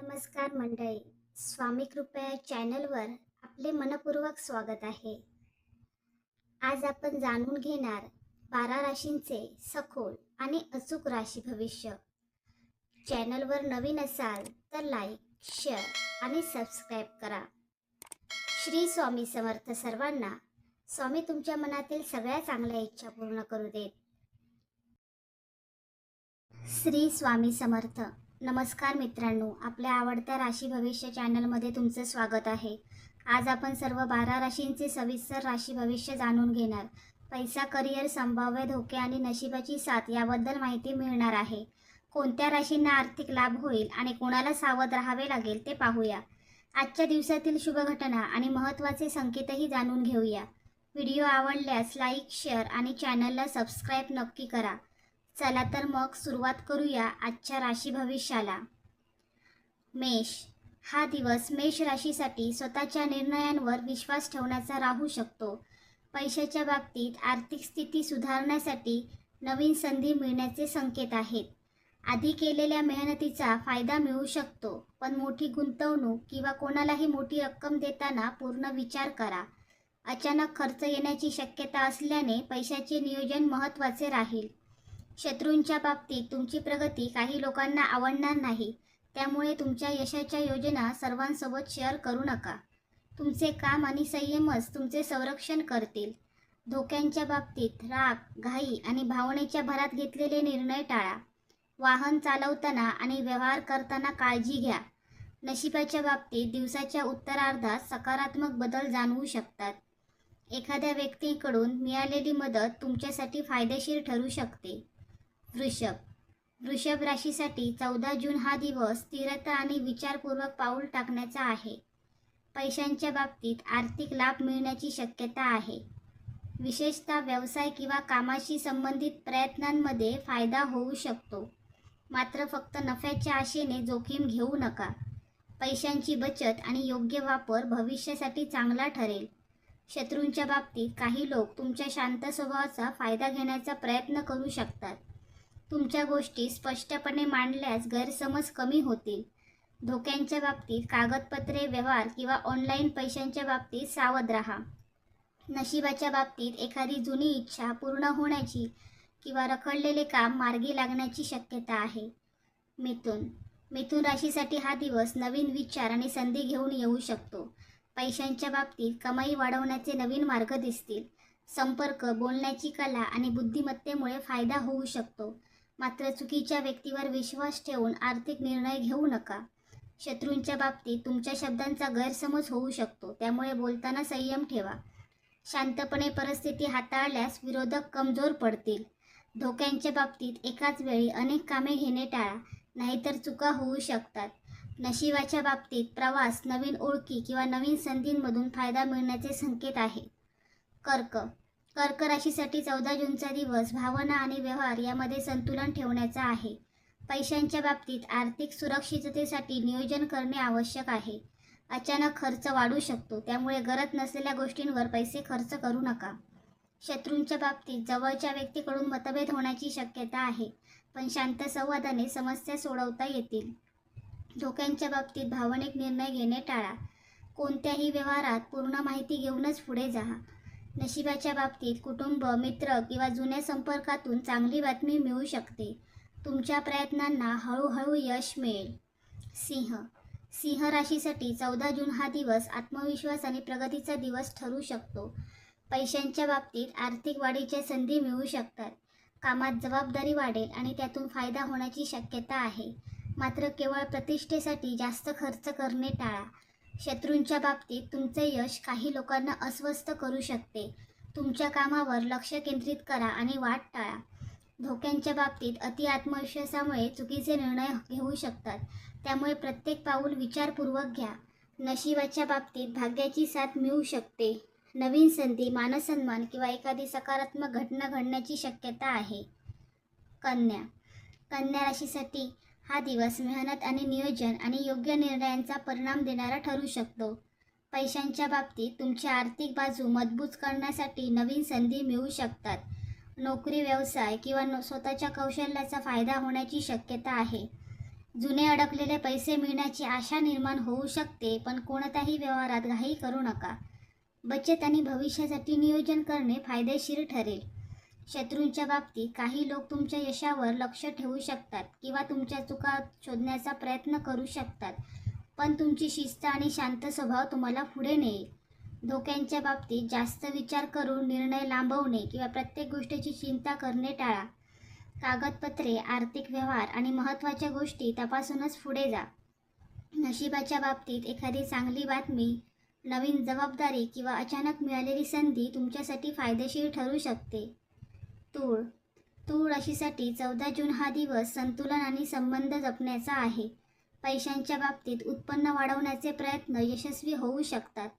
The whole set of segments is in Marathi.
नमस्कार मंडळी, स्वामी कृपया चॅनलवर आपले मनपूर्वक स्वागत आहे. आज आपण जाणून घेणार 12 राशींचे सखोल आणि अचूक राशी भविष्य. चॅनलवर नवीन असाल तर लाईक, शेअर आणि सबस्क्राईब करा. श्री स्वामी समर्थ सर्वांना. स्वामी तुमच्या मनातील सगळ्या चांगल्या इच्छा पूर्ण करू देत. श्री स्वामी समर्थ. नमस्कार मित्रांनो, आपल्या आवडत्या राशी भविष्य चॅनलमध्ये तुमचं स्वागत आहे. आज आपण सर्व 12 राशींचे सविस्तर राशी भविष्य जाणून घेणार. पैसा, करिअर, संभाव्य धोके आणि नशिबाची साथ याबद्दल माहिती मिळणार आहे. कोणत्या राशींना आर्थिक लाभ होईल आणि कोणाला सावध राहावे लागेल ते पाहूया. आजच्या दिवसातील शुभ घटना आणि महत्त्वाचे संकेतही जाणून घेऊया. व्हिडिओ आवडल्यास लाईक, शेअर आणि चॅनलला सबस्क्राईब नक्की करा. चला तर मग सुरुवात करूया आजच्या राशी भविष्याला. मेष. हा दिवस मेष राशीसाठी स्वतःच्या निर्णयांवर विश्वास ठेवण्याचा राहू शकतो. पैशाच्या बाबतीत आर्थिक स्थिती सुधारण्यासाठी नवीन संधी मिळण्याचे संकेत आहेत. आधी केलेल्या मेहनतीचा फायदा मिळू शकतो, पण मोठी गुंतवणूक किंवा कोणालाही मोठी रक्कम देताना पूर्ण विचार करा. अचानक खर्च येण्याची शक्यता असल्याने पैशाचे नियोजन महत्त्वाचे राहील. शत्रूंच्या बाबतीत तुमची प्रगती काही लोकांना आवडणार नाही, त्यामुळे तुमच्या यशाच्या योजना सर्वांसोबत शेअर करू नका. तुमचे काम आणि संयमच तुमचे संरक्षण करतील. धोक्यांच्या बाबतीत राग, घाई आणि भावनेच्या भरात घेतलेले निर्णय टाळा. वाहन चालवताना आणि व्यवहार करताना काळजी घ्या. नशिबाच्या बाबतीत दिवसाच्या उत्तरार्धात सकारात्मक बदल जाणवू शकतात. एखाद्या व्यक्तीकडून मिळालेली मदत तुमच्यासाठी फायदेशीर ठरू शकते. वृषभ. वृषभ राशीसाठी 14 जून हा दिवस स्थिरता आणि विचारपूर्वक पाऊल टाकण्याचा आहे. पैशांच्या बाबतीत आर्थिक लाभ मिळण्याची शक्यता आहे. विशेषतः व्यवसाय किंवा कामाशी संबंधित प्रयत्नांमध्ये फायदा होऊ शकतो. मात्र फक्त नफ्याच्या आशेने जोखीम घेऊ नका. पैशांची बचत आणि योग्य वापर भविष्यासाठी चांगला ठरेल. शत्रूंच्या बाबतीत काही लोक तुमच्या शांत स्वभावाचा फायदा घेण्याचा प्रयत्न करू शकतात. तुमच्या गोष्टी स्पष्टपणे मांडल्यास गैरसमज कमी होतील. धोक्यांच्या बाबतीत कागदपत्रे, व्यवहार किंवा ऑनलाईन पैशांच्या बाबतीत सावध राहा. नशिबाच्या बाबतीत एखादी जुनी इच्छा पूर्ण होण्याची किंवा रखडलेले काम मार्गी लागण्याची शक्यता आहे. मिथुन. मिथुन राशीसाठी हा दिवस नवीन विचार आणि संधी घेऊन येऊ शकतो. पैशांच्या बाबतीत कमाई वाढवण्याचे नवीन मार्ग दिसतील. संपर्क, बोलण्याची कला आणि बुद्धिमत्तेमुळे फायदा होऊ शकतो. मात्र चुकीच्या व्यक्तीवर विश्वास ठेवून आर्थिक निर्णय घेऊ नका. शत्रूंच्या बाबतीत तुमच्या शब्दांचा गैरसमज होऊ शकतो, त्यामुळे बोलताना संयम ठेवा. शांतपणे परिस्थिती हाताळल्यास विरोधक कमजोर पडतील. धोक्यांच्या बाबतीत एकाच वेळी अनेक कामे घेणे टाळा, नाहीतर चुका होऊ शकतात. नशिबाच्या बाबतीत प्रवास, नवीन ओळखी किंवा नवीन संधींमधून फायदा मिळण्याचे संकेत आहे. कर्क. कर्क राशीसाठी 14 जूनचा दिवस भावना आणि व्यवहार यामध्ये संतुलन ठेवण्याचा आहे. पैशांच्या बाबतीत आर्थिक सुरक्षिततेसाठी नियोजन करणे आवश्यक आहे. अचानक खर्च वाढू शकतो, त्यामुळे गरज नसलेल्या गोष्टींवर पैसे खर्च करू नका. शत्रूंच्या बाबतीत जवळच्या व्यक्तीकडून मतभेद होण्याची शक्यता आहे, पण शांत संवादाने समस्या सोडवता येतील. धोक्यांच्या बाबतीत भावनिक निर्णय घेणे टाळा. कोणत्याही व्यवहारात पूर्ण माहिती घेऊनच पुढे जा. नशिबाच्या बाबतीत कुटुंब, मित्र किंवा जुन्या संपर्कातून चांगली बातमी मिळू शकते. तुमच्या प्रयत्नांना हळूहळू यश मिळेल. सिंह. सिंह राशीसाठी 14 जून हा दिवस आत्मविश्वास आणि प्रगतीचा दिवस ठरू शकतो. पैशांच्या बाबतीत आर्थिक वाढीच्या संधी मिळू शकतात. कामात जबाबदारी वाढेल आणि त्यातून फायदा होण्याची शक्यता आहे. मात्र केवळ प्रतिष्ठेसाठी जास्त खर्च करणे टाळा. शत्रूंच्या बाबतीत तुमचे यश काही लोकांना अस्वस्थ करू शकते. तुमच्या कामावर लक्ष केंद्रित करा आणि वाट टाळा. धोक्यांच्या बाबतीत अति आत्मविश्वासामुळे चुकीचे निर्णय घेऊ शकतात, त्यामुळे प्रत्येक पाऊल विचारपूर्वक घ्या. नशिबाच्या बाबतीत भाग्याची साथ मिळू शकते. नवीन संधी, मानसन्मान किंवा एखादी सकारात्मक घटना घडण्याची शक्यता आहे. कन्या. कन्या राशीसाठी हा दिवस मेहनत आणि नियोजन आणि योग्य निर्णयांचा परिणाम देणारा ठरू शकतो. पैशांच्या बाबतीत तुमची आर्थिक बाजू मजबूत करण्यासाठी नवीन संधी मिळू शकतात. नोकरी, व्यवसाय किंवा स्वतःच्या कौशल्याचा फायदा होण्याची शक्यता आहे. जुने अडकलेले पैसे मिळण्याची आशा निर्माण होऊ शकते, पण कोणत्याही व्यवहारात घाई करू नका. बचत आणि भविष्यासाठी नियोजन करणे फायदेशीर ठरेल. शत्रूंच्या बाबतीत काही लोक तुमच्या यशावर लक्ष ठेवू शकतात किंवा तुमच्या चुका शोधण्याचा प्रयत्न करू शकतात, पण तुमची शिस्त आणि शांत स्वभाव तुम्हाला पुढे नेईल. धोक्यांच्या बाबतीत जास्त विचार करून निर्णय लांबवणे किंवा प्रत्येक गोष्टीची चिंता करणे टाळा. कागदपत्रे, आर्थिक व्यवहार आणि महत्त्वाच्या गोष्टी तपासूनच पुढे जा. नशिबाच्या बाबतीत एखादी चांगली बातमी, नवीन जबाबदारी किंवा अचानक मिळालेली संधी तुमच्यासाठी फायदेशीर ठरू शकते. तूळ राशीसाठी 14 जून हा दिवस संतुलन आणि संबंध जपण्याचा आहे. पैशांच्या बाबतीत उत्पन्न वाढवण्याचे प्रयत्न यशस्वी होऊ शकतात.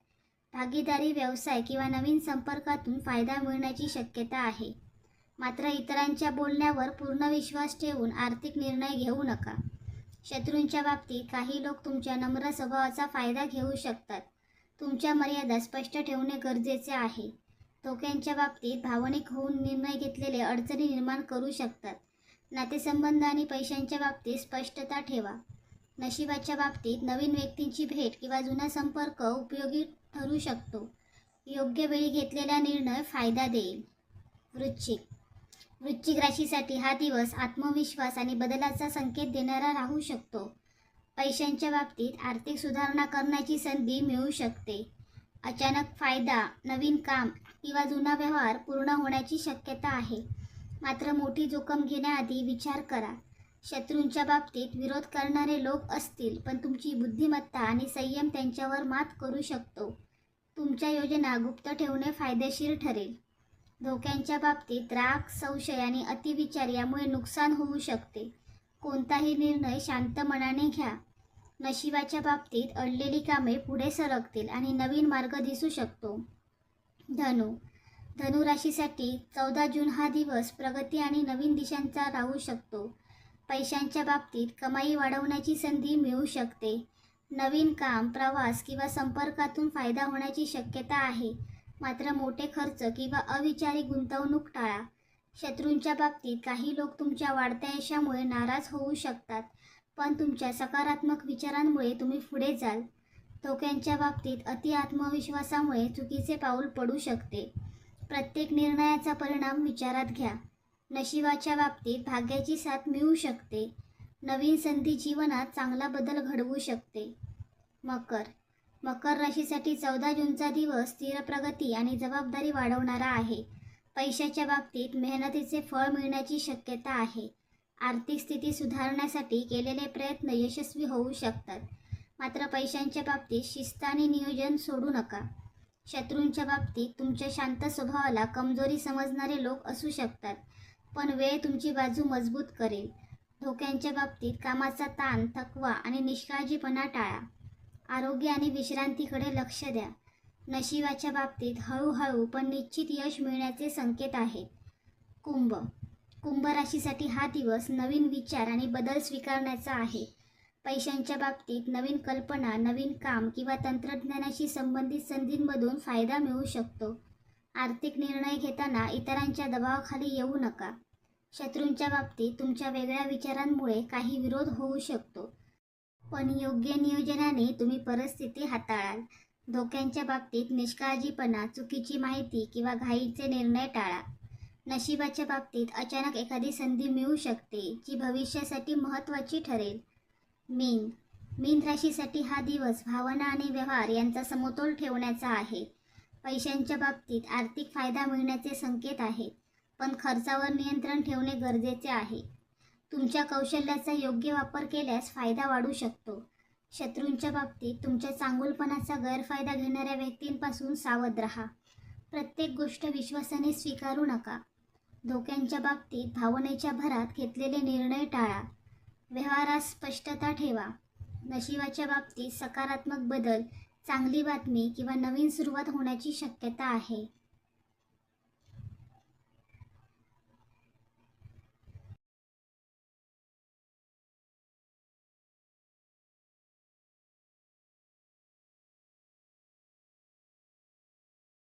भागीदारी, व्यवसाय किंवा नवीन संपर्कातून फायदा मिळण्याची शक्यता आहे. मात्र इतरांच्या बोलण्यावर पूर्ण विश्वास ठेवून आर्थिक निर्णय घेऊ नका. शत्रूंच्या बाबतीत काही लोक तुमच्या नम्र स्वभावाचा फायदा घेऊ शकतात. तुमच्या मर्यादा स्पष्ट ठेवणे गरजेचे आहे. धोक्यांच्या बाबतीत भावनिक होऊन निर्णय घेतलेले अडचणी निर्माण करू शकतात. नातेसंबंध आणि पैशांच्या बाबतीत स्पष्टता ठेवा. नशिबाच्या बाबतीत नवीन व्यक्तींची भेट किंवा जुना संपर्क उपयोगी ठरू शकतो. योग्य वेळी घेतलेला निर्णय फायदा देईल. वृश्चिक राशीसाठी हा दिवस आत्मविश्वास आणि बदलाचा संकेत देणारा राहू शकतो. पैशांच्या बाबतीत आर्थिक सुधारणा करण्याची संधी मिळू शकते. अचानक फायदा, नवीन काम किंवा जुना व्यवहार पूर्ण होण्याची शक्यता आहे. मात्र मोठी जोखीम घेण्याआधी विचार करा. शत्रूंच्या बाबतीत विरोध करणारे लोक असतील, पण तुमची बुद्धिमत्ता आणि संयम त्यांच्यावर मात करू शकतो. तुमच्या योजना गुप्त ठेवणे फायदेशीर ठरेल. धोक्यांच्या बाबतीत राग, संशय आणि अतिविचार यामुळे नुकसान होऊ शकते. कोणताही निर्णय शांत मनाने घ्या. नशिबाच्या बाबतीत अडलेली कामे पुढे सरकतील आणि नवीन मार्ग दिसू शकतो. धनु राशीसाठी 14 जून हा दिवस प्रगती आणि नवीन दिशांचा राहू शकतो. पैशांच्या बाबतीत कमाई वाढवण्याची संधी मिळू शकते. नवीन काम, प्रवास किंवा संपर्कातून फायदा होण्याची शक्यता आहे. मात्र मोठे खर्च किंवा अविचारी गुंतवणूक टाळा. शत्रूंच्या बाबतीत काही लोक तुमच्या वाढत्या यशामुळे नाराज होऊ शकतात, पण तुमच्या सकारात्मक विचारांमुळे तुम्ही पुढे जाल. धोक्यांच्या बाबतीत अति आत्मविश्वासामुळे चुकीचे पाऊल पडू शकते. प्रत्येक निर्णयाचा परिणाम विचारात घ्या. नशिबाच्या बाबतीत भाग्याची साथ मिळू शकते. नवीन संधी जीवनात चांगला बदल घडवू शकते. मकर राशीसाठी 14 जूनचा दिवस स्थिर प्रगती आणि जबाबदारी वाढवणारा आहे. पैशाच्या बाबतीत मेहनतीचे फळ मिळण्याची शक्यता आहे. आर्थिक स्थिती सुधारण्यासाठी केलेले प्रयत्न यशस्वी होऊ शकतात. मात्र पैशांच्या बाबतीत शिस्त आणि नियोजन सोडू नका. शत्रूंच्या बाबतीत तुमच्या शांत स्वभावाला कमजोरी समजणारे लोक असू शकतात, पण वेळ तुमची बाजू मजबूत करेल. धोक्यांच्या बाबतीत कामाचा ताण, थकवा आणि निष्काळजीपणा टाळा. आरोग्य आणि विश्रांतीकडे लक्ष द्या. नशिबाच्या बाबतीत हळूहळू पण निश्चित यश मिळण्याचे संकेत आहेत. कुंभ राशीसाठी हा दिवस नवीन विचार आणि बदल स्वीकारण्याचा आहे. पैशांच्या बाबतीत नवीन कल्पना, नवीन काम किंवा तंत्रज्ञानाशी संबंधित संधींमधून फायदा मिळू शकतो. आर्थिक निर्णय घेताना इतरांच्या दबावाखाली येऊ नका. शत्रूंच्या बाबतीत तुमच्या वेगळ्या विचारांमुळे काही विरोध होऊ शकतो, पण योग्य नियोजनाने तुम्ही परिस्थिती हाताळाल. धोक्यांच्या बाबतीत निष्काळजीपणा, चुकीची माहिती किंवा घाईचे निर्णय टाळा. नशिबाच्या बाबतीत अचानक एखादी संधी मिळू शकते, जी भविष्यासाठी महत्त्वाची ठरेल. मीन राशीसाठी हा दिवस भावना आणि व्यवहार यांचा समतोल ठेवण्याचा आहे. पैशांच्या बाबतीत आर्थिक फायदा मिळण्याचे संकेत आहेत, पण खर्चावर नियंत्रण ठेवणे गरजेचे आहे. तुमच्या कौशल्याचा योग्य वापर केल्यास फायदा वाढू शकतो. शत्रूंच्या बाबतीत तुमच्या चांगुलपणाचा गैरफायदा घेणाऱ्या व्यक्तींपासून सावध राहा. प्रत्येक गोष्ट विश्वासाने स्वीकारू नका. धोक्यांच्या बाबतीत भावनेच्या भरात घेतलेले निर्णय टाळा. व्यवहारात स्पष्टता ठेवा. नशिबाच्या बाबतीत सकारात्मक बदल, चांगली बातमी किंवा नवीन सुरुवात होण्याची शक्यता आहे.